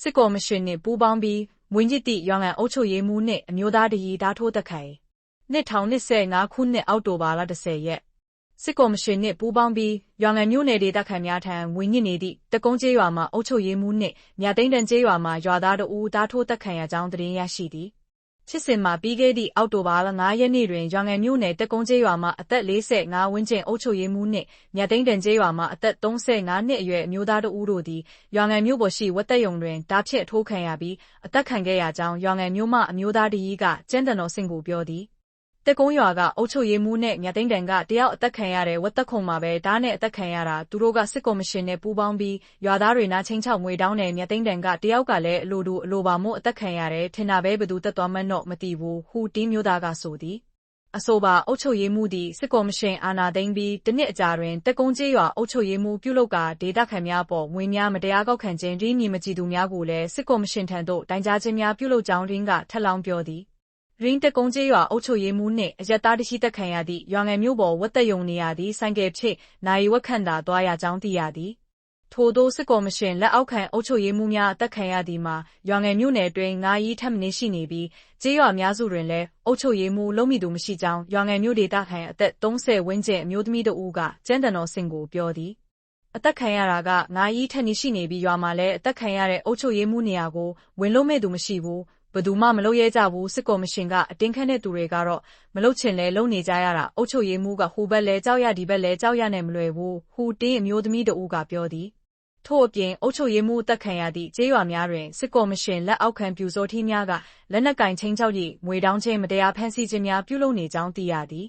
စစ်ကော်မရှင်နှင့်ပူးပေါင်းပြီးမွေညစ်သည့်ရွာငံအုပ်ချုပ်ရေးမှူးနှင့်အမျိုးသားတရီဓားထိုးသက်ခံ2025ခုနှစ်အောက်တိုဘာလ10ရက်စစ်ကော်မရှင်နှင့်ပူးပေါင်းပြီးရွာငံမြို့နယ်ဒေသခံများထံမွေညစ်နေသည့်တကုန်းကျေးရွာမှအုပ်ချုပ်ရေးမှူးနှင့်မြသိန်းတန်ကျေးရွာမှရွာသားတဦးဓားထိုးသက်ခံရကြောင်းသတင်းရရှိသည်ဖြစ်စဉ်မှာပြီးခဲ့သည့်အောက်တိုဘာလ9ရက်နေ့တွင်ရွာငံမြို့နယ်တကုန်းကျေးရွာမှအသက်45ဝန်းကျင်အုပ်ချုပ်ရေးမှူးနှင့်မြသိန်းတန်ကျေးရွာမှအသက်35နှစ်အရွယ်အမျိုးသားတဦးတို့သည်ရွာငံမြို့ပေါ်ရှိဝက်သက်ရုံတွင်ဓားဖြင့်အထိုးခံရပြီးအသက်ခံခဲ့ရကြောင်းရွာငံမြို့မှအမျိုးသားတရီကကျန်းတန်တော်ဆင့်ကိုပြောသည်တက်ကုန်းရွာကအုပ်ချုပ်ရေးမှူးနဲ့မြသိန်းတန်ကတယောက်အသက်ခံရတဲ့ဝက်သက်ခုံမှာပဲဓားနဲ့အသက်ခံရတာသူတို့ကစစ်ကော်မရှင်နဲ့ပူးပေါင်းပြီးရွာသားတွေနားချင်းချောက်ငွေတောင်းတဲ့မြသိန်းတန်ကတယောက်ကလည်းအလိုတူအလိုပါမို့အသက်ခံရတယ်ထင်တာပဲဘသူတက်သွားမှန်းတော့မသိဘူးဟူတင်းမျိုးသားကဆိုသည်အဆိုပါအုပ်ချုပ်ရေးမှူးသည်စစ်ကော်မရှင်အာဏာသိမ်းပြီးတစ်နှစ်အကြာတွင်တက်ကုန်းကျေးရွာအုပ်ချုပ်ရေးမှူးပြုလုပ်ကာဒေသခံများပေါ်ငွေများမတရားကောက်ခံခြင်းရင်းမြစ်မကြည်သူများကိုလည်းစစ်ကော်မရှင်ထံသို့တိုင်ကြားခြင်းများပြုလုပ်ကြောင်းရင်းကထပ်လောင်းပြောသည်ရင်းတက်ကုန်းကျေးရွာအုပ်ချုပ်ရေးမှူးနှင့်အရက်သားတရှိသက်ခံရသည့်ရွာငံမြို့ပေါ်ဝက်သက်ယုံနေရသည့်ဆိုင်ကယ်ဖြင့်နိုင်ဝက်ခန့်သာသွားရကြောင်းသိရသည်ထို့သောစစ်ကော်မရှင်လက်အောက်ခံအုပ်ချုပ်ရေးမှူးများအသက်ခံရသည်မှာရွာငံမြို့နယ်တွင်9ရီးထပ်မင်းရှိနေပြီးကျေးရွာများစုတွင်လည်းအုပ်ချုပ်ရေးမှူးလုံးမိသူမရှိကြောင်းရွာငံမြို့ဒေသခံအသက်30ဝန်းကျင်အမျိုးသမီးတဦးကကျန်းတန်တော်ဆင့်ကိုပြောသည်အသက်ခံရတာက9ရီးထက်နေရှိနေပြီးရွာမှာလည်းအသက်ခံရတဲ့အုပ်ချုပ်ရေးမှူးနေရာကိုဝင်လို့မဲ့သူမရှိဘူးဘယ်သူမှမလုပ်ရဲကြဘူးစစ်ကော်မရှင်ကအတင်းခန့်တဲ့သူတွေကတော့မလုပ်ချင်လဲလုပ်နေကြရတာအုပ်ချုပ်ရေးမှူးကဟိုဘက်လဲကြောက်ရဒီဘက်လဲကြောက်ရနဲ့မလွယ်ဘူးဟူတင်းအမျိုးသမီးတဦးကပြောသည်ထို့အပြင်အုပ်ချုပ်ရေးမှူးအသက်ခံရသည့်ကျေးရွာများတွင်စစ်ကော်မရှင်လက်အောက်ခံပြူစောထီးများကလက်နက်ကင်ချင်းချောက်၍ငွေတောင်းခြင်းမတရားဖမ်းဆီးခြင်းများပြုလုပ်နေကြောင်းသိရသည်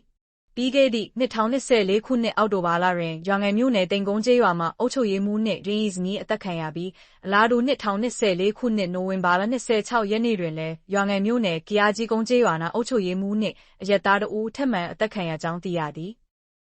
ပြီးခဲ့သည့်2024ခုနှစ်အောက်တိုဘာလတွင်ရွာငံမြို့နယ်တိန်ကုန်းကျေးရွာမှအုပ်ချုပ်ရေးမှူးနှင့်ရင်းဤဇနီးအသက်ခံရပြီးအလားတူ2024ခုနှစ်နိုဝင်ဘာလ26ရက်နေ့တွင်လည်းရွာငံမြို့နယ်ကရားကြီးကုန်းကျေးရွာ၌အုပ်ချုပ်ရေးမှူးနှင့်အရက်သားတဦးထပ်မံအသက်ခံရကြောင်းသိရသည်